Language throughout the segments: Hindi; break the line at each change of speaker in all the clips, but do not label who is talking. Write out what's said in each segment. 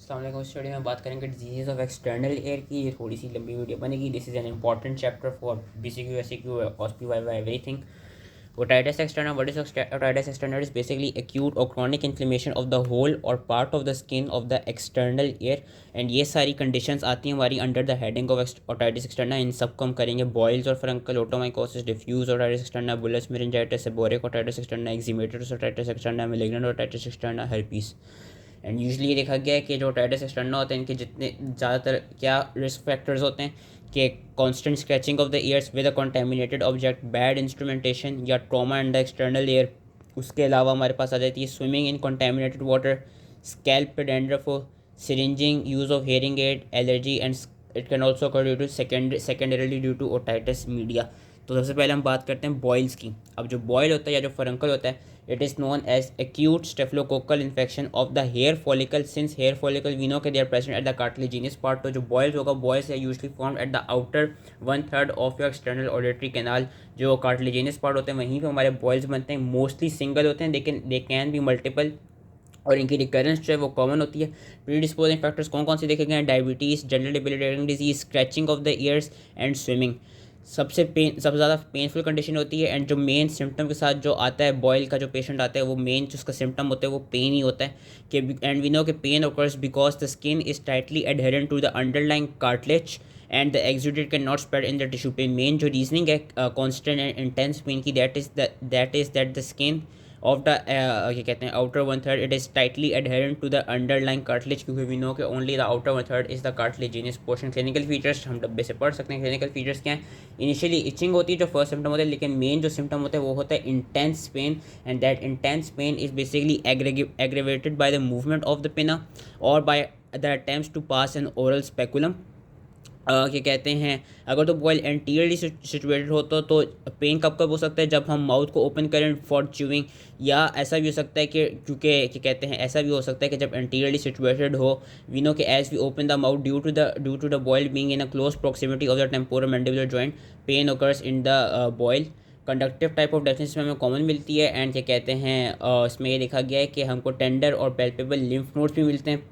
अस्सलाम वालेकुम। इस वीडियो में बात करेंगे डिजीज़ ऑफ एक्सटर्नल एयर की। ये थोड़ी सी लंबी वीडियो बनेगी। This is an important chapter for BCQ SCQ OSPY everything. Otitis externa, what is otitis externa? Is basically acute or chronic inflammation of the whole or part of the skin of the external ear, and ये सारी conditions आती हैं हमारी under the heading of otitis externa। इन सब को हम करेंगे boils और furuncle, otomycosis, diffuse otitis externa, bullous meningitis, seborrheic otitis externa, eczematous otitis externa, malignant otitis externa, herpes। And usually ये देखा गया है कि जो ओटाइटिस एक्सटर्ना होते हैं इनके जितने ज़्यादातर क्या रिस्क फैक्टर्स होते हैं कि constant scratching of the ears with a contaminated object, bad instrumentation या trauma in the external ear. उसके अलावा हमारे पास आ जाती है swimming in contaminated water, scalp पे dandruff, syringing, use of hearing aid, allergy, and it can also occur due to secondarily due to otitis media. तो सबसे पहले हम बात करते हैं बॉयल्स की। अब जो बॉयल होता है या जो फरंकल होता है, it is known as acute staphylococcal infection of the hair follicle. Since hair follicle we know के they are present at the cartilaginous part. तो जो बॉयल्स होगा, बॉयल्स है usually form at the outer 1/3 of your external auditory canal. जो कार्टिलेजिनस पार्ट होते हैं वहीं पे हमारे बॉयल्स बनते हैं। मोस्टली सिंगल होते हैं लेकिन दे कैन बी मल्टीपल, और इनकी रिकरेंस जो है वो कॉमन होती है। प्रीडिस्पोजिंग फैक्टर्स कौन कौन से देखे गए हैं? Diabetes, general debilitating disease, scratching of the ears and swimming. सबसे ज़्यादा पेनफुल कंडीशन होती है। एंड जो मेन सिम्टम के साथ जो आता है बॉयल का, जो पेशेंट आता है, वो मेन जो उसका सिम्टम होता है वो पेन ही होता है कि एंड वी नो कि pain occurs because the skin is tightly adherent to the underlying cartilage and the exudate can not spread in the tissue pain. Main जो रीजनिंग है कॉन्स्टेंट एंड इंटेंस पेन की, that is that the skin of the क्या कहते हैं outer 1/3 it is tightly adherent to the underlying cartilage, क्योंकि वी नो कि only the outer 1/3 is the cartilaginous portion. Clinical features हम डब्बे से पढ़ सकते हैं। क्लिनिकल फीचर्स क्या हैं? इनिशियली इचिंग होती है जो फर्स्ट सिम्टम होता है, लेकिन मेन जो सिम्टम होता है वो होता है intense pain, and that intense pain is basically aggravated by the movement of the pinna और by the attempts to pass an oral speculum. क्या कहते हैं, अगर तो बॉयल एंटीरियरली सिचुएटेड हो तो पेन कब कब हो सकता है? जब हम माउथ को ओपन करें फॉर च्यूइंग, या ऐसा भी हो सकता है कि क्योंकि क्या कहते हैं ऐसा भी हो सकता है कि जब एंटीरियरली सिचुएटेड हो, वी नो कि as we open the mouth due to the boil being in a close proximity of the temporomandibular joint, pain occurs in the boil. Conductive type of definition में हमें कॉमन मिलती है। एंड क्या कहते हैं इसमें ये देखा गया है कि हमको टेंडर और पैल्पेबल लिम्फ नोड्स भी मिलते हैं।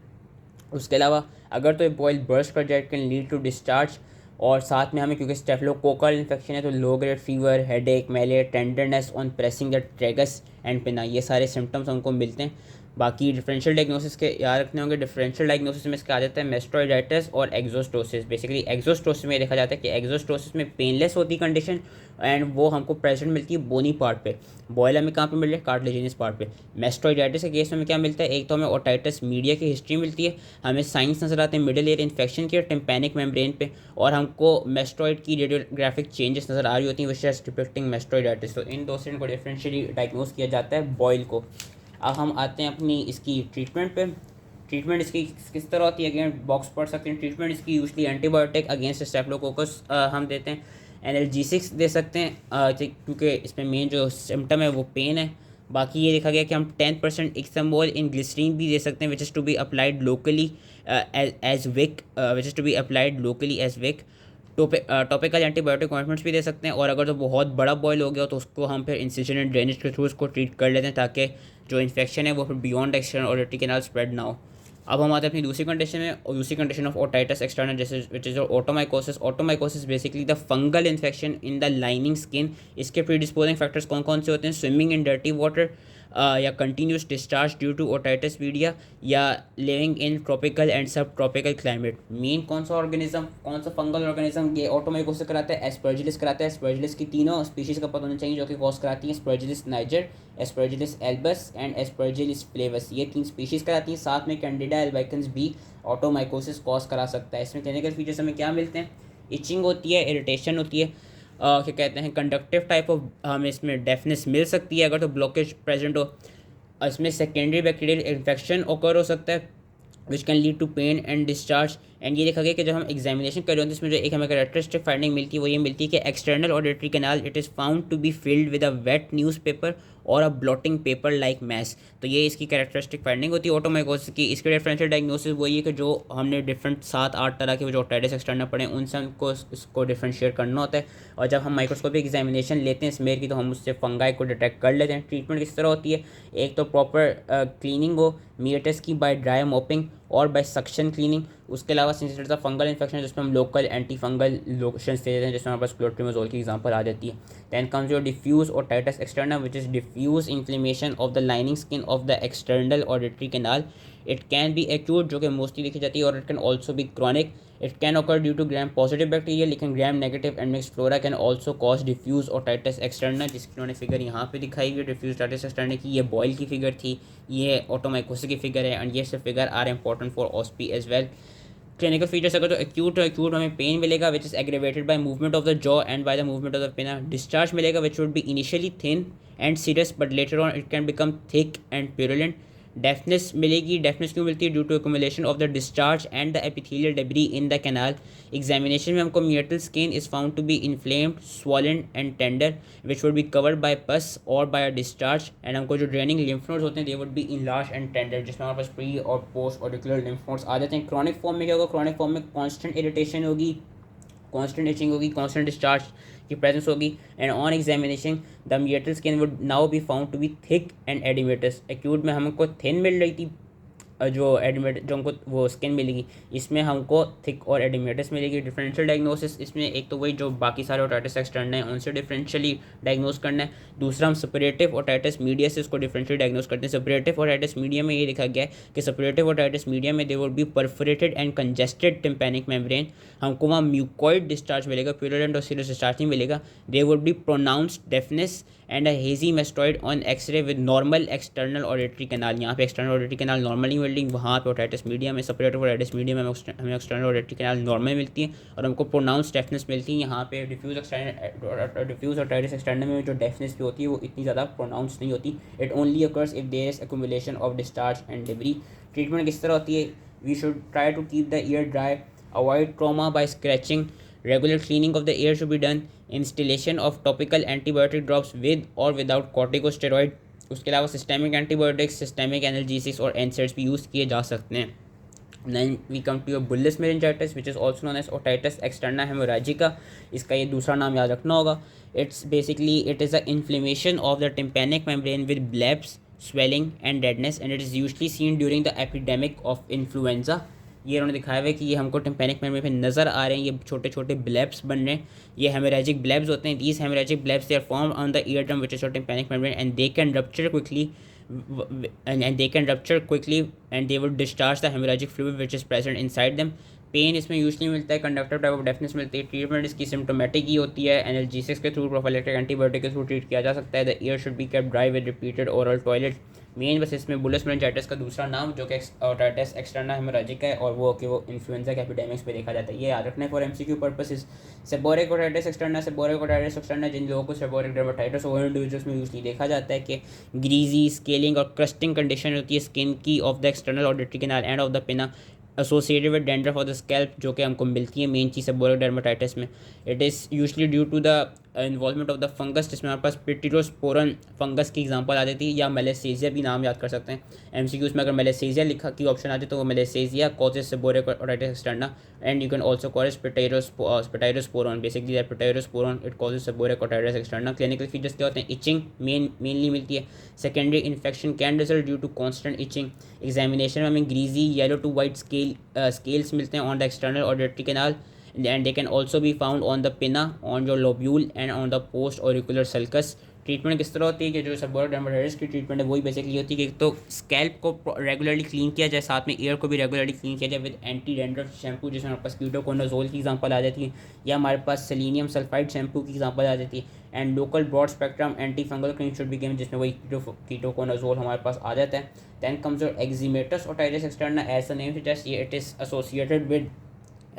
उसके अलावा अगर तो बॉयल बर्स्ट कर जाए, कैन लीड टू डिस्चार्ज, और साथ में हमें क्योंकि स्टेफिलोकोकल इन्फेक्शन है तो low grade fever, headache, malaise, tenderness on pressing the tragus and pinna, ये सारे सिम्टम्स हमको मिलते हैं। बाकी डिफरेंशियल डायग्नोसिस के याद रखने होंगे। डिफरेंशियल डायग्नोसिस में इसका आ जाता है मेस्टोइडाइटिस और एक्सोस्टोसिस। बेसिकली एक्सोस्टोसिस में देखा जाता है कि एक्सोस्टोसिस में पेनलेस होती कंडीशन, एंड वो हमको प्रेजेंट मिलती है बोनी पार्ट पे। बॉयल हमें कहाँ पे मिल रहा है? कार्टिलेजिनस पार्ट पे। मेस्टोइडाइटिस के केस में हमें क्या मिलता है? एक तो हमें ओटाइटिस मीडिया की हिस्ट्री मिलती है, हमें साइंस नजर आते हैं मिडिल एयर इन्फेक्शन के टिम्पैनिक मेम्ब्रेन पे, और हमको मेस्टोइड की रेडियोग्राफिक चेंजेस नज़र आ रही होती हैं विच इज डिपिक्टिंग मेस्टोइडाइटिस। तो इन दो से इनको डिफरेंशियली डायग्नोस किया जाता है बॉयल को। अब हम आते हैं अपनी इसकी ट्रीटमेंट पे। ट्रीटमेंट इसकी किस तरह होती है? अगेन बॉक्स पढ़ सकते हैं। ट्रीटमेंट इसकी यूजली एंटीबायोटिक अगेंस्ट स्टेफिलोकोकस हम देते हैं। एनाल्जेसिक्स दे सकते हैं क्योंकि इसमें मेन जो सिम्टम है वो पेन है। बाकी ये देखा गया कि हम 10% इक्सामोल इन ग्लिसरीन भी दे सकते हैं which is to be applied locally as wick, which is to be applied locally as wick. Topical antibiotic ointments भी दे सकते हैं, और अगर तो बहुत बड़ा बॉयल हो गया तो उसको हम फिर इंसिजन एंड ड्रेनेज के थ्रू उसको ट्रीट कर लेते हैं ताकि जो इन्फेक्शन है वो फिर beyond external auditory canal spread ना हो। अब हम आते हैं अपनी दूसरी कंडीशन में, और दूसरी कंडीशन ऑफ ओटाइटिस एक्सटर्नल जैसे which is otomycosis. Otomycosis basically the fungal infection in the lining skin. इसके प्रीडिस्पोजिंग फैक्टर्स कौन कौन से होते हैं? स्विमिंग इन डर्टी वाटर, या continuous discharge due to otitis media, या living in tropical and subtropical climate. Main कौन सा ऑर्गेनिज्म, कौन सा फंगल ऑर्गेनिज्म ये ऑटोमाइकोसिस कराता है? एस्परजिलिस कराता है। एस्परजिलिस की तीनों स्पीशीज़ का पता होना चाहिए जो कि कॉज कराती हैं। एस्परजिलिस नाइजर, एस्परजिलिस एल्बस एंड एस्परजिलिस फ्लेवस, ये 3 स्पीशीज़ कराती हैं। साथ में कैंडिडा एल्बाइकन्स भी ऑटोमाइकोसिस कॉज करा सकता है। इसमें क्लिनिकल फीचर्स हमें क्या मिलते हैं? इचिंग होती है, इरिटेशन होती है, क्या कहते हैं कंडक्टिव टाइप ऑफ हमें इसमें डेफनेस मिल सकती है अगर तो ब्लॉकेज प्रेजेंट हो। इसमें सेकेंडरी बैक्टीरियल इन्फेक्शन ओकर हो सकता है which can lead to pain and discharge. And ये देखा गया कि जब हम एग्जामिनेशन कर रहे होते हैं इसमें जो एक हमें कैरेक्टरिस्टिक फाइंडिंग मिलती है वो ये मिलती है कि external auditory canal it is found to be filled with a wet newspaper और a blotting paper like mass. तो ये इसकी कैरेक्टरिस्टिक फाइंडिंग होती है ऑटोमाइकोसिस की। इसके डिफरेंशियल डायग्नोसिस वही है कि जो हमने डिफरेंट 7-8 तरह के जो ओटाइटिस एक्सटर्नल पढ़े उनसे हमको इसको डिफ्रेंशिएट करना होता है, और जब हम माइक्रोस्कोपिक एग्जामिनेशन लेते हैं स्मेयर की तो हम उससे फंगाई को डिटेक्ट कर लेते हैं। ट्रीटमेंट किस तरह होती है? एक तो प्रॉपर क्लीनिंग हो मीरेटस की बाय ड्राई मोपिंग, और बाय सक्शन क्लीनिंग। उसके अलावा सिंस फंगल इन्फेक्शन जिसमें हम लोकल एंटी फंगल लोशंस दे देते हैं, जिसमें हमारे पास क्लोट्रिमोजोल की एग्जांपल आ जाती है। Then comes your diffuse otitis externa which is diffuse inflammation of the lining skin of the external auditory canal. It can be acute, जो कि मोस्टली देखी जाती है, और it can also be chronic. It can occur due to gram positive bacteria, लेकिन gram negative and mix flora can also cause diffuse otitis externa, जिसकी उन्होंने फिगर यहाँ पे दिखाई हुई है डिफ्यूज ओटाइटिस एक्सटर्ना की। ये बॉयल की फिगर थी, ये ऑटोमाइकोसिस की फिगर है, एंड ये सब figure are important for OSPE as well. Clinical features अगर तो एक्यूट हमें पेन मिलेगा which is aggravated by movement of the jaw and by the movement of the pinna. Discharge मिलेगा which would be initially thin and serious but later on it can become thick and purulent. Deafness मिलेगी, डेफनेस क्यों मिलती है? Due to accumulation of the discharge and the epithelial debris in the canal. Examination में हमको meatal skin is found to be inflamed, swollen and tender which would be covered by pus और बाय डिस्चार्ज। एंड हमको जो ड्रेनिंग लिम्फ नोड्स होते हैं दे would B enlarge and tender, जिसमें हमारे पास प्री और पोस्ट ऑडिकुलर लिम्फ नोड्स आ जाते हैं। क्रॉनिक फॉर्म में क्या होगा? क्रॉनिक फॉर्म में कॉन्स्टेंट इरिटेशन होगी, constant itching होगी, constant discharge की presence होगी, and on examination the meatal skin would now be found to be thick and edematous। acute में हमको thin मिल रही थी जो एडिमेट जो हमको वो स्किन मिलेगी, इसमें हमको थिक और एडिमेटस मिलेगी। डिफरेंशियल डायग्नोसिस इसमें एक तो वही जो बाकी सारे ओटाइटिस एक्सटर्ना है उनसे डिफरेंशियली डायग्नोस करना है। दूसरा हम सेपरेटिव ओटाइटिस मीडिया से इसको डिफरेंशियल डायग्नोस करते हैं। सेपरेटिव ओटाइटिस मीडिया में ये लिखा गया है कि सेपरेटिव ओटाइटिस मीडिया में there would be perforated and congested tympanic membrane. हमको वहाँ म्यूकॉइड डिस्चार्ज मिलेगा, प्यूरुलेंट और सीरियस डिस्चार्ज नहीं मिलेगा। There would be pronounced deafness and a hazy mastoid on x-ray with normal external auditory canal. यहाँ पे एक्सटर्नल ऑडिटरी कैनाल नॉर्मली मिल रही, वहाँ पे ओटाइटिस मीडिया में, सेपरेटिव ओटाइटिस मीडिया में हमें एक्सटर्नल ऑडिटरी कैनाल नॉर्मल मिलती है और हमको प्रोनाउंस डेफनेस मिलती है। यहाँ पे डिफ्यूज ओटाइटिस एक्सटर्नल में जो डेफनेस भी होती है वो इतनी ज़्यादा प्रोनाउंस नहीं होती। It only occurs if there is accumulation of discharge and debris. Treatment किस तरह होती है? We should try to keep the ear dry, avoid trauma by scratching, regular cleaning of the ear should be done, installation of topical antibiotic drops with or without corticosteroid। उसके अलावा सिस्टेमिक एंटीबायोटिक्स, सिस्टेमिक एनाल्जेसिक्स और एनसेड्स भी यूज़ किए जा सकते हैं। Then we come to your bullous meningitis which is also known as otitis externa hemorrhagica। इसका ये दूसरा नाम याद रखना होगा। It's basically it is a inflammation of the tympanic membrane with blebs, swelling and redness, and it is usually seen during the epidemic of influenza। ये उन्होंने दिखाया हुआ है कि ये हमको टिम्पैनिक मेम्ब्रेन पे नज़र आ रहे हैं, ये छोटे छोटे ब्लेब्स बन रहे हैं, ये हेमोरेजिक ब्लेब्स होते हैं। These haemorrhagic blebs they are form on the ear drum which is your tympanic membrane and they can rupture quickly and they would discharge the hemorrhagic fluid which is present inside them। Pain इसमें यूजली मिलता है, कंडक्टिव टाइप ऑफ डेफनेस मिलती है। ट्रीटमेंट इसकी सिम्टोमेटिक ही होती है, एनाल्जेसिक्स के थ्रू, प्रोफाइलैक्टिक एंटीबायोटिक के थ्रू ट्रीट किया जा सकता है। The year should be kept dry with repeated oral toilet. Main bus इसमें बुलस मेनिंजाइटिस का दूसरा नाम जो कि ओटाइटिस एक्सटर्ना हेमोरेजिका है और वो कि वो इन्फ्लुएंजा के एपिडेमिक्स पे देखा जाता है। ये याद रखना है for MCQ purposes. Seborrhoeic otitis externa जिन लोगों को सेबोरिक डर्मेटाइटिस और इंडिविजुअल्स में यूजली देखा जाता है कि ग्रीजी, स्केलिंग और क्रस्टिंग कंडीशन होती है स्किन की of the external auditory canal and of the pinna associated with dandruff of the scalp, जो कि हमको मिलती है मेन चीज़ सेबोरिक डर्मेटाइटिस में। It is usually due to the involvement of the fungus, जिसमें हमारे पास पिटिरोस्पोरन फंगस की एग्जांपल आ जाती है, या मेलेसेजिया भी नाम याद कर सकते हैं। एमसीक्यूज़ में अगर मेलेसेजिया लिखा की ऑप्शन आती है तो वो Malassezia causes seborrhoeic otitis externa and you can also call it pityrosporum. Basically that pityrosporum it causes seborrhoeic otitis externa. Clinical features क्या होते हैं? इचिंग मेनली मिलती है। Secondary infection can result due to constant itching. Examination में हमें greasy yellow to white scales मिलते हैं on the external auditory canal and they can also be found on the pinna, on your lobule and on the post auricular sulcus। Treatment किस तरह होती है कि जो सेबोरिक डर्मेटाइटिस की ट्रीटमेंट है वही बेसिकली होती है कि तो स्कैल्प को रेगुलरली क्लीन किया जाए, साथ में ईयर को भी रेगुलरली क्लीन किया जाए विद एंटी डैंड्रफ शैम्पू, जिसमें हमारे पास कीटोकोनाजोल की एग्जांपल आ जाती है, या हमारे पास सेलेनियम सल्फाइड शैम्पू की एग्जांपल आ जाती है। And local broad spectrum anti fungal cream should be given, जिसमें वही कीटोकोनाजोल हमारे पास आ जाता है। Then comes your eczematous otitis externa. As the name suggest it is associated with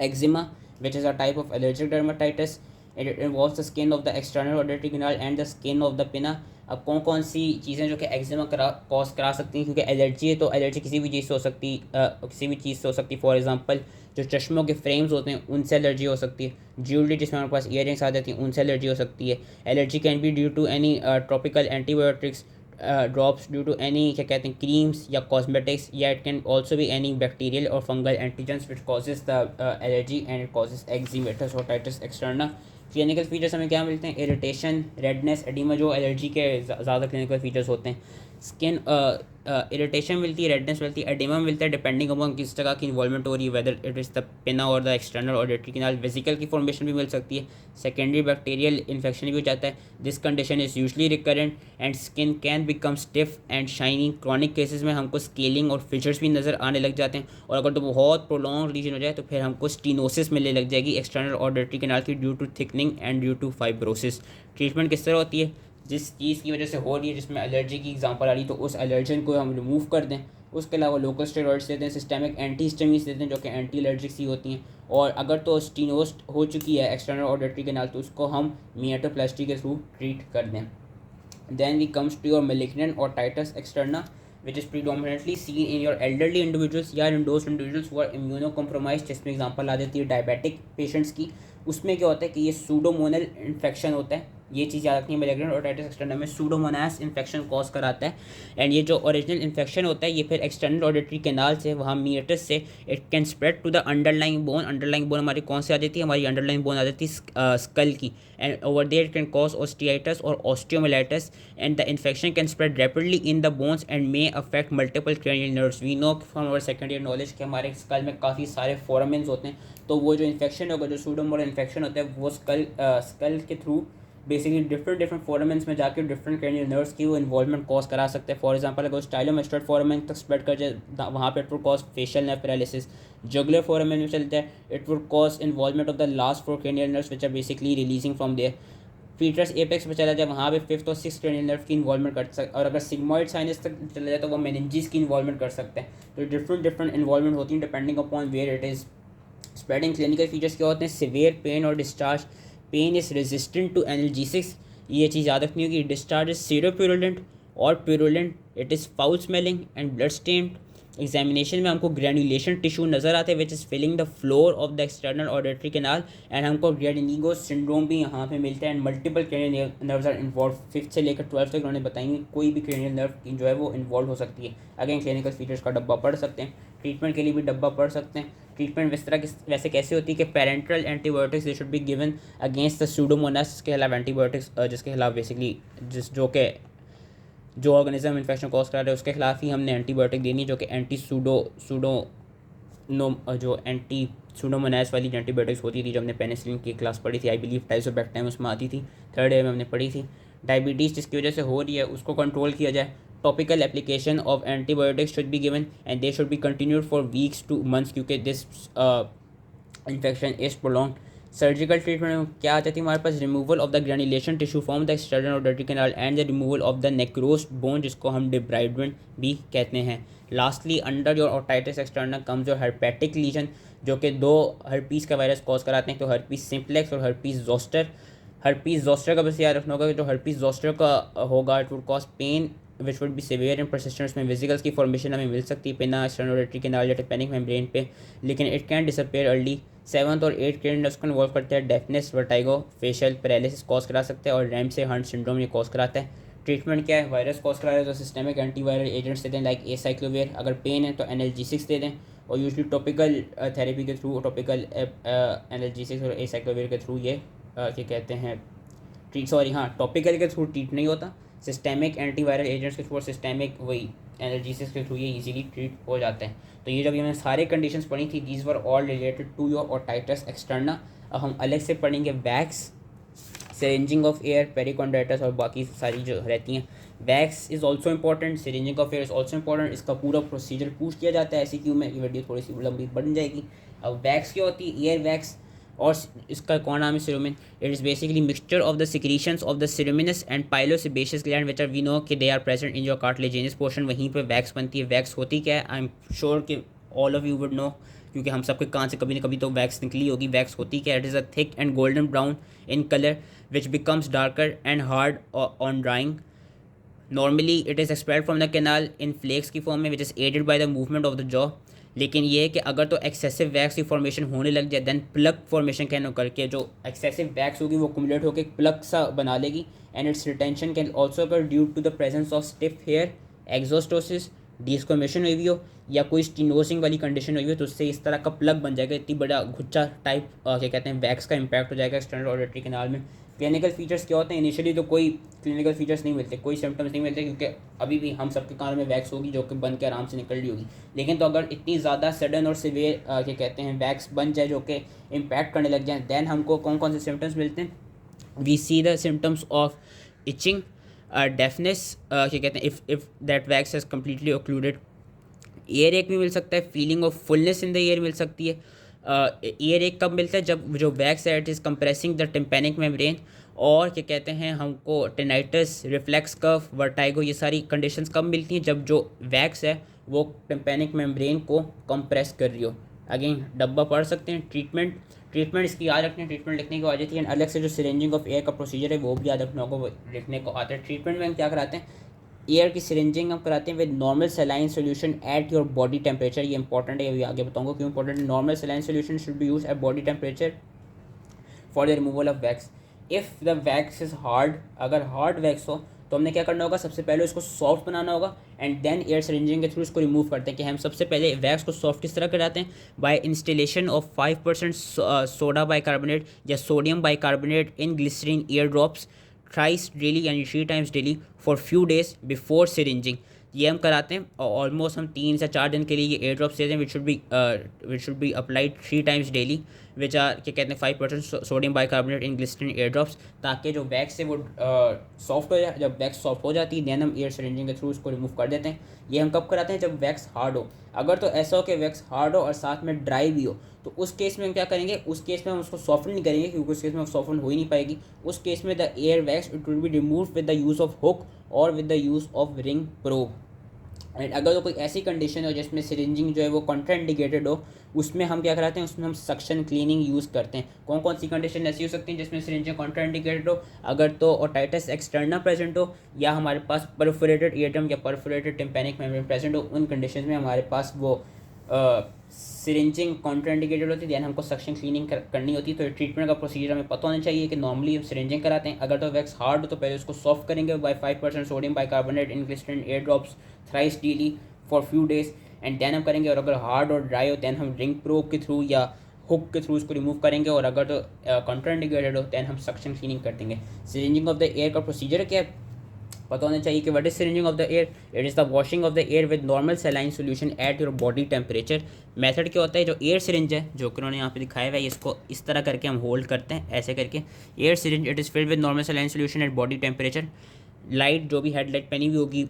eczema which is a type of allergic dermatitis। It involves the skin of the external auditory canal and the skin of the pinna। अब कौन कौन सी चीज़ें जो कि एक्जिमा कॉज करा सकती हैं, क्योंकि एलर्जी है तो एलर्जी किसी भी चीज़ से हो सकती, किसी भी चीज़ से हो सकती। फॉर एग्जांपल जो चश्मों के फ्रेम्स होते हैं उनसे एलर्जी हो सकती है। ज्वेलरी जिसमें हमारे पास ईयरिंग्स आ जाती हैं उनसे एलर्जी हो सकती है। Allergy can be due to any tropical antibiotics drops, due to any क्या कहते हैं क्रीम्स या कॉस्मेटिक्स, या इट कैन ऑल्सो भी एनी बैक्टीरियल और fungal antigens which causes the allergy and it causes eczematous otitis externa. Clinical features हमें क्या मिलते हैं? इरिटेशन, रेडनेस, एडिमा, जो एलर्जी के ज़्यादा क्लिनिकल फीचर्स होते हैं। स्किन इरिटेशन मिलती है, रेडनेस मिलती है, एडिमा मिलता है, डिपेंडिंग अपॉन किस तरह की इन्वॉल्वमेंट हो रही है, whether it is the pinna और the external auditory canal. Vesicle की फॉर्मेशन भी मिल सकती है, सेकेंडरी बैक्टीरियल इन्फेक्शन भी हो जाता है। This condition is usually recurrent and skin can become stiff and shining. Chronic cases में हमको स्केलिंग और फिचर्स भी नज़र आने लग जाते हैं, और अगर तो बहुत प्रोलॉन्ग रीजन हो जाए तो फिर हमको स्टीनोसिस मिलने लग जाएगी एक्सटर्नल ऑडिटरी कैनाल की, due to thickening and due to fibrosis. Treatment किस तरह होती है? जिस चीज़ की वजह से हो रही है, जिसमें एलर्जी की एग्जांपल आ रही है, तो उस एलर्जन को हम रिमूव कर दें। उसके अलावा लोकल स्टेरॉइड्स देते हैं, सिस्टेमिक एंटी हिस्टामिन्स देते हैं जो कि एंटी एलर्जिक्स ही होती हैं। और अगर तो स्टीनोस हो चुकी है एक्सटर्नल ऑडिटरी कैनाल, तो उसको हम मियाटोप्लास्टी के थ्रू ट्रीट कर दें। Then we comes to your malignant otitis externa, which is predominantly seen in your elderly individuals या in those individuals who are immunocompromised, जिसमें एग्जांपल आ जाती है डायबिटिक पेशेंट्स की। उसमें क्या होता है कि ये सूडोमोनल इन्फेक्शन होता है, ये चीज़ याद रखनी है। मैलिग्नेंट ओटाइटिस एक्सटर्ना में सूडोमोनास इन्फेक्शन कॉज कराता है, एंड ये जो ओरिजिनल इन्फेक्शन होता है ये फिर एक्सटर्नल ऑडिटरी कैनाल से, वहाँ मीएटस से, it can spread to the underlying bone. Underlying bone हमारी कौन सी आ जाती है? हमारी अंडरलाइंग बोन आ जाती है स्कल की, and over there it can cause osteitis और osteomyelitis, and the infection can spread rapidly in the bones and may affect multiple cranial nerves. We know from our second year knowledge कि हमारे स्कल में काफ़ी सारे फोरामेंस होते हैं, तो वो जो इन्फेक्शन होगा, जो सूडोमोनल इन्फेक्शन होता है, वो स्कल के थ्रू बेसिकली डिफरेंट फोरामेंस में जाकर डिफरेंट क्रेनियल नर्व्स की वो इन्वॉल्वमेंट कॉज करा सकते हैं। फॉर एग्जांपल अगर स्टाइलोमेस्टोइड फोरामेन तक स्प्रेड कर जाए, वहाँ पे it would cause facial nerve paralysis. Jugular foramen में चलता है, it would cause involvement of the last 4 cranial nerves which are basically releasing from there. Petrous apex में चला जाए, वहाँ पे 5th और 6th क्रेनियल नर्व की इन्वॉल्वमेंट कर सकते हैं, और अगर सिग्मॉइड साइनस तक चला जाए तो वो मेनिंजिस की इन्वॉल्वमेंट कर सकते हैं। तो डिफरेंट इन्वॉल्वमेंट होती है depending upon where it is spreading. Clinical features क्या होते हैं? सिवियर पेन और डिस्चार्ज। Pain is resistant to analgesics, ये चीज़ याद रखनी होगी। डिस्चार्ज इज सीरोप्यूरुलेंट और purulent, it is foul smelling and blood stained. Examination में हमको ग्रैनुलेशन टिश्यू नज़र आते हैं which is filling the floor of the external auditory canal, and हमको ग्रेडनिगो सिंड्रोम भी यहाँ पे मिलता है, and multiple cranial nerves are involve. 5th से लेकर 12th तक उन्होंने बताएंगे कोई भी क्रेनियल नर्व जो है वो इन्वॉल्व हो सकती है। अगेन क्लिनिकल फीचर्स का डब्बा पढ़ सकते हैं, ट्रीटमेंट के लिए भी डब्बा पढ़ सकते हैं। ट्रीटमेंट वैसे कैसे होती है कि parenteral antibiotics they should be given against the Pseudomonas के खिलाफ एंटीबायोटिक्स, जिसके खिलाफ बेसिकली जो ऑर्गेनिज्म इन्फेक्शन कॉज कर रहा है उसके खिलाफ ही हमने एंटीबायोटिक देनी है, जो कि एंटी सूडोमोनास वाली एंटीबायोटिक्स होती थी, जो हमने पेनिसिलिन की क्लास पढ़ी थी। आई बिलीव टाइजोबैक्टाम उसमें आती थी, 3rd ईयर में हमने पढ़ी थी। डायबिटीज़ जिसकी वजह से हो रही है उसको कंट्रोल किया जाए, topical application of antibiotics should be given and they should be continued for weeks to months, क्योंकि this infection is prolong. Surgical treatment में क्या आ जाती है हमारे पास? Removal of the granulation tissue from the external auditory canal and the removal of the necrosed bone, जिसको हम डिब्राइडमेंट भी कहते हैं। Lastly under your otitis externa comes your herpetic lesion, जो कि 2 हर्पीस का वायरस कॉज कराते हैं, तो हर्पीस सिम्प्लेक्स और हर्पीस जोस्टर। हर्पीस जोस्टर का बस याद रखना होगा कि जो हर्पीस जोस्टर का होगा, it would cause pain which would be severe and persistent. में वेसिकल्स की फॉर्मेशन हमें मिल सकती है पिना एक्सटर्नल ऑडिटरी कैनाल या टिम्पैनिक मेम्ब्रेन पे, लेकिन it can disappear early. 7th और 8th क्रेनियल नर्व्स को इन्वॉल्व करते हैं। Deafness, vertigo, facial paralysis cause करा सकते हैं, और रैम से हंट सिंड्रोम ये कॉज कराता है। ट्रीटमेंट क्या है? वायरस कॉज करा रहे हैं तो सिस्टेमिक एंटीवायरल एजेंट्स देते हैं लाइक एसाइक्लोविर। अगर पेन है तो एनाल्जेसिक्स दे दें, और यूजली टॉपिकल थेरेपी के थ्रू, टॉपिकल एनाल्जेसिक्स और एसाइक्लोविर के थ्रू ये क्या कहते हैं टॉपिकल के थ्रू ट्रीट नहीं होता, सिस्टेमिक एंटीवायरल एजेंट्स के थ्रू और सिस्टेमिक वही एनाल्जेसिस के थ्रू ये इजीली ट्रीट हो जाते हैं। तो ये जब हमने सारे कंडीशंस पढ़ी थी, these were all related to your otitis externa. अब हम अलग से पढ़ेंगे wax, syringing of ear, perichondritis और बाकी सारी जो रहती हैं। Wax is also important, syringing of ear is also important. इसका पूरा प्रोसीजर पूछ किया जाता है ICQ में, ये वीडियो थोड़ी सी लंबी बन जाएगी। अब वैक्स क्या होती है? एयर वैक्स, और इसका कौन नाम है? Cerumen. It is basically mixture of the secretions of the ceruminous and pilosebaceous gland which are we know कि they are present in your cartilaginous portion, वहीं पर वैक्स बनती है। वैक्स होती क्या है? आई एम श्योर कि all of you would know, क्योंकि हम सबके कान से कभी ना कभी तो वैक्स निकली होगी। वैक्स होती क्या? It is a thick and golden brown in colour which becomes darker and hard on drying. Normally it is expelled from the canal in flakes की फॉर्म में which is aided by the movement of the jaw. लेकिन ये है कि अगर तो एक्सेसिव वैक्स की फॉर्मेशन होने लग जाए, देन प्लग फॉर्मेशन कैन ओकर के जो एक्सेसिव वैक्स होगी वो कुमुलेट होकर प्लग सा बना लेगी, and its retention can also occur due to the presence of stiff hair, exostosis, desquamation एवियो, या कोई स्टीनोसिंग वाली कंडीशन हुई है तो उससे इस तरह का प्लग बन जाएगा, इतनी बड़ा घुच्चा टाइप क्या कहते हैं वैक्स का इम्पैक्ट हो जाएगा एक्सटर्नल ऑडिटरी कैनाल में। क्लिनिकल फीचर्स क्या होते हैं? इनिशियली तो कोई क्लिनिकल फीचर्स नहीं मिलते, कोई सिम्टम्स नहीं मिलते, क्योंकि अभी भी हम सबके कानों में वैक्स होगी जो कि बन के आराम से निकल रही होगी। लेकिन तो अगर इतनी ज़्यादा सडन और सिवियर क्या कहते हैं वैक्स बन जाए जो कि इम्पैक्ट करने लग जाए, दैन हमको कौन कौन से सिम्टम्स मिलते हैं? We see the symptoms of itching, deafness, क्या कहते हैं if that wax has completely occluded. Ear एक भी मिल सकता है, feeling of fullness in the ear मिल सकती है। ईयर एक कब मिलता है? जब जो वैक्स है it is compressing the tympanic membrane, और क्या कहते हैं हमको टेनाइटिस, रिफ्लेक्स कफ, वर्टाइगो, ये सारी कंडीशंस कब मिलती हैं? जब जो वैक्स है वो टिम्पैनिक मेम्ब्रेन को कंप्रेस कर रही हो। अगेन डब्बा पढ़ सकते हैं। ट्रीटमेंट इसकी याद रखनी है, ट्रीटमेंट लिखने को आ जाती है। अलग से जो सिरिंजिंग ऑफ एयर का प्रोसीजर है वो भी याद रखना होगा, वो लिखने को आता है। ट्रीटमेंट में हम क्या कराते हैं? एयर की सिरिंजिंग हम कराते हैं with normal saline solution at your body temperature. ये इंपॉर्टेंट है, अभी आगे बताऊंगा क्यों इंपॉर्टेंट है। Normal saline solution should be use at body temperature for the removal of wax. If the wax is hard, अगर हार्ड वैक्स हो तो हमने क्या करना होगा? सबसे पहले उसको सॉफ्ट बनाना होगा एंड देन एयर सिरिंजिंग के थ्रू उसको रिमूव करते हैं। कि हम सबसे पहले वैक्स को सॉफ्ट किस तरह कराते हैं? By instillation of 5% soda bicarbonate या sodium bicarbonate in glycerine ear drops thrice daily यानी 3 times daily for few days before syringing. ये हम कराते हैं और ऑलमोस्ट हम 3 से 4 दिन के लिए ये एयर ड्रॉप्स देते हैं which should be applied 3 times daily, which are क्या कहते हैं 5% sodium bicarbonate in glycerine ear drops, ताकि जो वैक्स है वो सॉफ्ट हो जाए। जब वैक्स सॉफ्ट हो जाती है दैन हम एयर सिरिंजिंग के थ्रू उसको रिमूव कर देते हैं। ये हम कब कराते हैं? जब वैक्स हार्ड हो। अगर तो ऐसा हो कि वैक्स हार्ड हो और साथ में ड्राई भी हो तो उस केस में हम क्या करेंगे? उस केस में हम उसको सॉफ्टन नहीं करेंगे, क्योंकि उस केस में सॉफ्टन हो ही नहीं पाएगी। उस केस में the ear wax it will be removed with the use of hook और with the use of ring probe. And अगर तो कोई ऐसी कंडीशन हो जिसमें सिरिंजिंग जो है वो कॉन्ट्राइंडिकेटेड हो, उसमें हम क्या कराते हैं? उसमें हम सक्शन क्लीनिंग यूज़ करते हैं। कौन कौन सी कंडीशन ऐसी हो सकती हैं जिसमें सिरिंजिंग कॉन्ट्राइंडिकेटेड हो? अगर तो ओटाइटिस एक्सटर्ना प्रेजेंट हो, या हमारे पास परफोरेटेड ईयरड्रम या परफोरेटेड टिम्पैनिक मेम्ब्रेन प्रेजेंट हो, उन कंडीशन में हमारे पास वो सिरिंजिंग कॉन्ट्राइंडिकेटेड होती है, दैन हमको सक्शन क्लीनिंग करनी होती है। तो ट्रीटमेंट का प्रोसीजर हमें पता होना चाहिए कि नॉर्मली हम सिरिंजिंग कराते हैं। अगर तो वैक्स हार्ड हो तो पहले उसको सॉफ्ट करेंगे by 5% sodium bicarbonate in glycerine ear drops thrice daily for few days and then हम करेंगे। और अगर हार्ड और ड्राई हो दैन हम रिंग प्रोब के थ्रू या हुक के थ्रू उसको रिमूव करेंगे। और अगर तो कॉन्ट्राइंडिकेटेड हो दैन हम सक्शन क्लीनिंग कर देंगे। सिरिंजिंग ऑफ द एयर का प्रोसीजर क्या है पता होना चाहिए कि what is syringing of the ear? It is the washing of the ear with normal saline solution at your body temperature. Method क्या होता है? जो एयर सिरिंज है जो कि उन्होंने यहाँ पे दिखाया हुआ है, इसको इस तरह करके हम होल्ड करते हैं, ऐसे करके। Ear syringe it is filled with normal saline solution at body temperature. Light जो भी हेडलाइट पहनी हुई होगी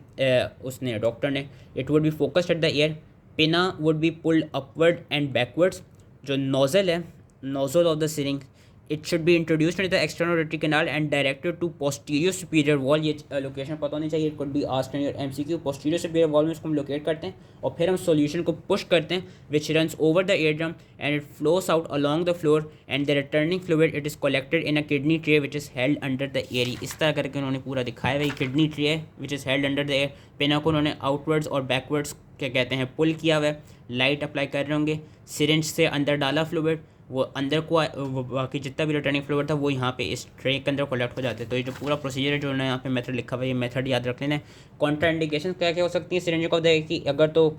उसने डॉक्टर ने, it would be focused at the ear. Pinna would be pulled upward and backwards. जो नोजल है, nozzle of the syringe, it should be introduced in the external auditory canal and directed to posterior superior wall. ये लोकेशन पता होनी चाहिए, it could be asked in your MCQ. Posterior superior wall में इसको हम लोकेट करते हैं और फिर हम सॉल्यूशन को पुश करते हैं विच runs over the air drum and it flows out along the floor and the returning fluid it is collected in a kidney tray which is held under the air. इस तरह करके उन्होंने पूरा दिखाया है। किडनी ट्रे है which is held under the ear. पिना को उन्होंने आउटवर्ड्स और बैकवर्ड्स क्या कहते हैं पुल किया हुआ है। लाइट अप्लाई कर रहे होंगे, सिरिंज से अंदर डाला फ्लूइड, वो अंदर को बाकी जितना भी रिटर्निंग फ्लूइड था वो यहाँ पे इस ट्रे के अंदर कलेक्ट हो जाते हैं। तो ये जो पूरा प्रोसीजर है जो उन्होंने यहाँ पे मेथड लिखा हुआ है, ये मेथड याद रख लेना है। कॉन्ट्राइंडिकेशन क्या क्या हो सकती है सिरिंज ऑफ द एयर की? अगर तो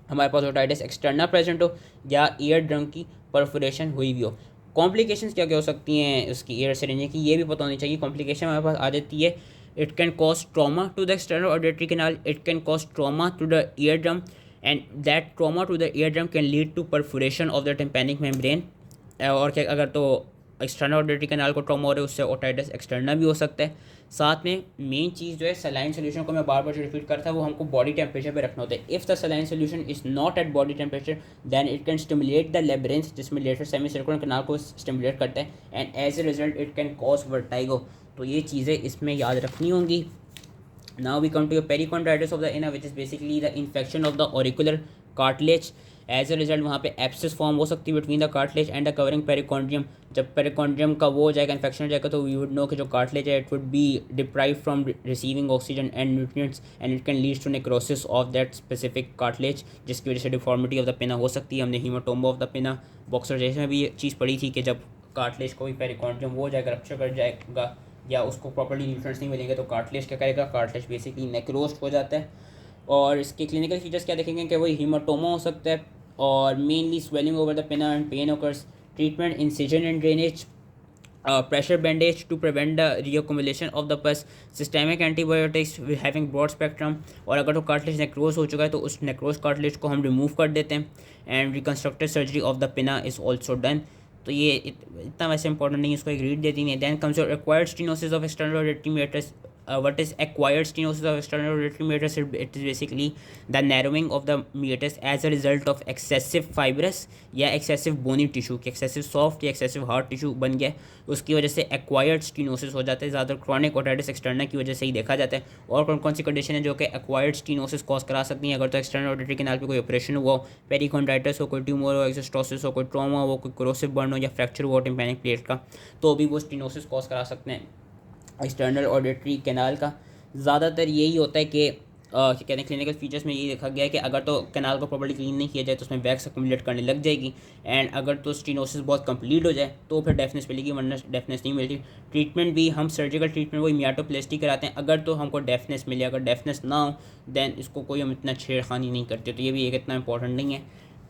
हमारे पास ओटाइटिस एक्सटर्ना प्रेजेंट हो या ईयर ड्रम की परफोरेशन हुई भी हो। कॉम्प्लिकेशंस क्या क्या हो सकती हैं उसकी एयर सिरिंज की, ये भी पता होनी चाहिए। कॉम्प्लिकेशन हमारे पास आ जाती है, it can cause trauma to the external auditory canal, it can cause trauma to the ear drum and that trauma to the ear drum can lead to perforation of the tympanic membrane. और क्या अगर तो एक्सटर्नल ऑडिटरी कैनाल को ट्रॉमा हो रहा है उससे ओटाइटिस एक्सटर्ना भी हो सकता है। साथ में मेन चीज़ जो है सलाइन सोल्यूशन को मैं बार बार जो रिपीट करता हूँ वो हमको बॉडी टेम्परेचर पे रखना होता है। If the saline solution is not at body temperature then it can stimulate the labyrinth जिसमें लेटर सेमी सर्कुलर कैनाल को स्टिमुलेट करता है and as a result it can cause vertigo. तो ये चीज़ें इसमें याद रखनी होंगी। Now we come to your perichondritis of the inner which is basically the infection of the auricular cartilage. As a result वहाँ पे एब्सिस फॉर्म हो सकती है between the cartilage and the covering perichondrium. जब पेरिकॉन्ड्रियम का वो हो जाएगा इन्फेक्शन हो जाएगा तो वी वुड नो कि जो कार्टिलेज है it would be deprive from receiving oxygen and nutrients and it can lead to necrosis of that specific cartilage जिसकी वजह से डिफॉर्मिटी ऑफ द पिना हो सकती है। हमने हीमाटोमा ऑफ द पिना बॉक्सर जैसे में भी ये चीज़ पढ़ी थी कि जब कार्टिलेज को भी पेरिकॉन्ड्रियम वो हो जाएगा रप्चर कर जाएगा या उसको प्रॉपर्ली न्यूट्रिएंट्स नहीं मिलेंगे तो कार्टिलेज क्या करेगा, कार्टिलेज बेसिकली नेक्रोस्ड हो जाता है। और इसके क्लिनिकल फीचर्स क्या देखेंगे कि वही हीमाटोमा हो सकता है और mainly swelling over the pinna and pain occurs, treatment incision and drainage, pressure bandage to prevent the reaccumulation of the pus, systemic antibiotics having broad spectrum, और अगर तो कार्टिलेज नेक्रोज हो चुका है तो उस नेक्रोज कार्टिलेज को हम रिमूव कर देते हैं, and reconstructive surgery of the पिना इज़ ऑल्सो डन। तो ये इतना वैसे इंपॉर्टेंट नहीं है, इसको एक रीड देती नहीं है। Then comes your acquired stenosis of external auditory meatus. What is acquired stenosis of external auditory meatus? It is basically the narrowing of the meatus as a result of excessive fibrous या excessive bony tissue कि excessive soft या excessive hard tissue बन गया, उसकी वजह से acquired stenosis हो जाता है। ज़्यादातर chronic otitis externa की वजह से ही देखा जाता है। और कौन कौन सी कंडीशन है जो कि acquired stenosis कॉज करा सकती हैं? अगर तो external auditory canal पे कोई ऑपरेशन हुआ हो, पेरिकॉन्डाइटिस हो, कोई ट्यूमर हो, एक्सिस्टोसिस हो, कोई ट्रॉमा हो, कोई corrosive burn हो या फ्रैक्चर हुआ टिम्पैनिक प्लेट का, तो भी वो स्टीनोसिस कॉज करा सकते हैं। एक्सटर्नल ऑडिटरी कैनाल का ज़्यादातर यही होता है कि क्या कहते हैं, क्लिनिकल फीचर्स में ये देखा गया है कि अगर तो कैनाल को प्रॉपर्ली क्लीन नहीं किया जाए तो उसमें वैक्स अक्यूमुलेट करने लग जाएगी, एंड अगर तो स्टीनोसिस बहुत कंप्लीट हो जाए तो फिर डेफनेस मिलेगी, वरना डेफनेस नहीं मिलती। ट्रीटमेंट भी हम सर्जिकल ट्रीटमेंट वही मियाटोप्लास्टी कराते हैं अगर तो हमको डेफनेस मिले। अगर डेफनेस ना हो दैन इसको कोई हम इतना छेड़खानी नहीं करते, तो ये भी एक इतना इंपॉर्टेंट नहीं है।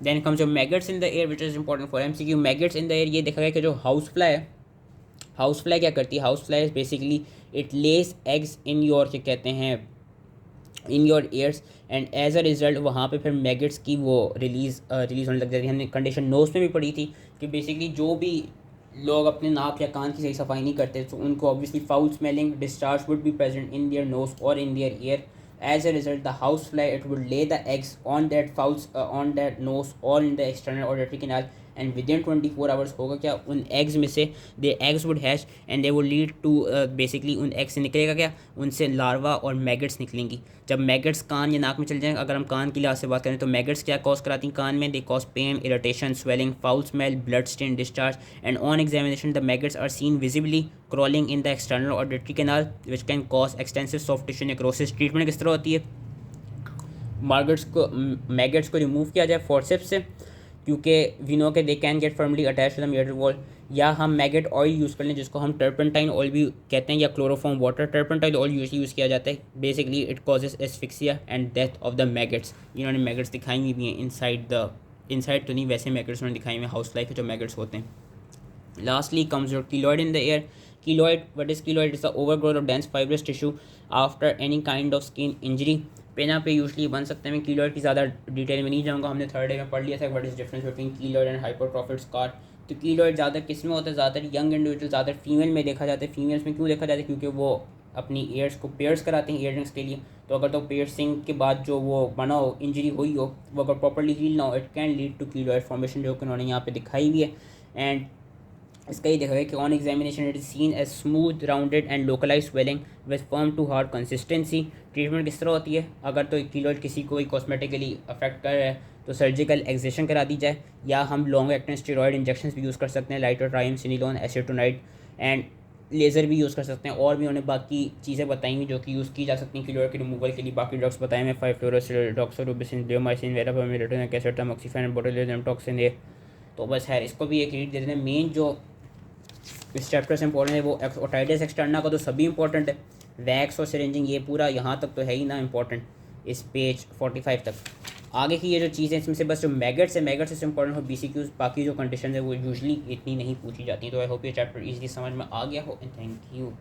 दैन कम्स जो maggots in the ear which is important for MCQ। Maggots in the ear ये देखा गया कि जो हाउस फ्लाई है, हाउस फ्लाई क्या करती है? House fly is basically it lays eggs in your क्या कहते हैं in your ears, and as a result वहाँ पे फिर मैगट्स की वो रिलीज़ होने लग जाती है। हमने कंडीशन नोज़ में भी पढ़ी थी कि बेसिकली जो भी लोग अपने नाक या कान की सही सफाई नहीं करते तो उनको obviously foul smelling discharge would be present in their nose और in their ear. As a result, the housefly it would lay the eggs on that fowls on that nose or in the external auditory canal, and within 24 hours होगा क्या, उन eggs में से the eggs would hatch and they would lead to basically उन eggs से निकलेगा क्या, उनसे लार्वा और maggots निकलेंगी। जब maggots कान या नाक में चल जाएंगे, अगर हम कान की लिहाज से बात करें तो maggots क्या कॉज कराती हैं कान में? they cause pain, irritation, swelling, foul smell, blood stain, discharge, and on examination the maggots are seen visibly crawling in the external auditory canal which can cause extensive soft tissue necrosis। Treatment किस तरह होती है? मैगट्स को रिमूव किया जाए फोर्सेप्स से, क्योंकि वी नो के they can get firmly attach to the meatal wall, या हम मैगट ऑयल यूज़ कर लें जिसको हम टर्पेंटाइन ऑयल भी कहते हैं या chloroform water. Turpentine oil use किया जाता है। Basically it causes asphyxia and death of the maggots. इन्होंने मैगट्स दिखाई हुई भी हैं इनसाइड तो नहीं, वैसे मैगट्स उन्होंने दिखाई हुई हैं हाउस फ्लाई के जो मैगट्स होते हैं। Lastly comes your keloid in the ear. Keloid, what is keloid? It's the overgrowth of dense fibrous tissue after any kind of skin injury. पेना पे यूजली बन सकते हैं। मैं कीलॉइड की ज़्यादा डिटेल में नहीं जाऊँगा, हमने थर्ड डे में पढ़ लिया था what is difference between keloid and hypertrophied scar. तो कीलॉइड ज़्यादा किस में होता है? ज़्यादातर यंग इंडिविजुअल, ज़्यादातर फीमेल में देखा जाता है। फीमेल्स में क्यों देखा जाता है? क्योंकि वो अपनी ईयर्स को पेयर्स कराते हैं ईयरिंग्स के लिए। तो अगर तो पेयर्सिंग के बाद जो वो बना हो, इंजरी हुई हो, वो अगर प्रॉपर्ली हील ना हो, it can lead to keloid formation, जो कि उन्होंने यहाँ पे दिखाई हुई है। एंड इसका ये देखा गया कि on examination it is seen as smooth rounded and localise swelling with firm to hard consistency. Treatment किस तरह होती है? अगर तो कीलॉइड किसी को कॉस्मेटिकली अफेक्ट कर रहा है तो सर्जिकल एक्सेशन करा दी जाए, या हम लॉन्ग एक्टिंग स्टेरॉयड इंजेक्शन भी यूज़ कर सकते हैं, लाइटोट्राइम, सिनिलोन, एसीटोनाइड, एंड लेज़र भी यूज़ कर सकते हैं। और भी उन्होंने बाकी चीज़ें बताई हुई जो कि यूज़ की जा सकती हैं कीलॉइड के रिमूवल के लिए। बाकी ड्रग्स बताए हैं 5-फ्लोरोसिडोक्सोरुबिसिन, ब्लेमाइसिन, वेरापेमिलेटोन, कैसेटम, ऑक्सीफेन, बोटुलिज्म, टॉक्सिन ए। तो बस है, इसको भी एक रीड दे देते हैं। मेन जो इस चैप्टर से इंपॉर्टेंट है वो ओटाइटिस एक्सटर्ना का तो सभी इंपॉर्टेंट है, वैक्स और सिरिंजिंग ये पूरा यहाँ तक तो है ही ना इंपॉर्टेंट, इस पेज 45 तक। आगे की ये जो चीज़ें इसमें से बस जो मैगट्स है, मैगट्स से इंपॉर्टेंट हो BCQs, बाकी जो कंडीशन है वो यूजली इतनी नहीं पूछी जाती। तो आई होप ये चैप्टर ईजिली समझ में आ गया हो, एंड थैंक यू।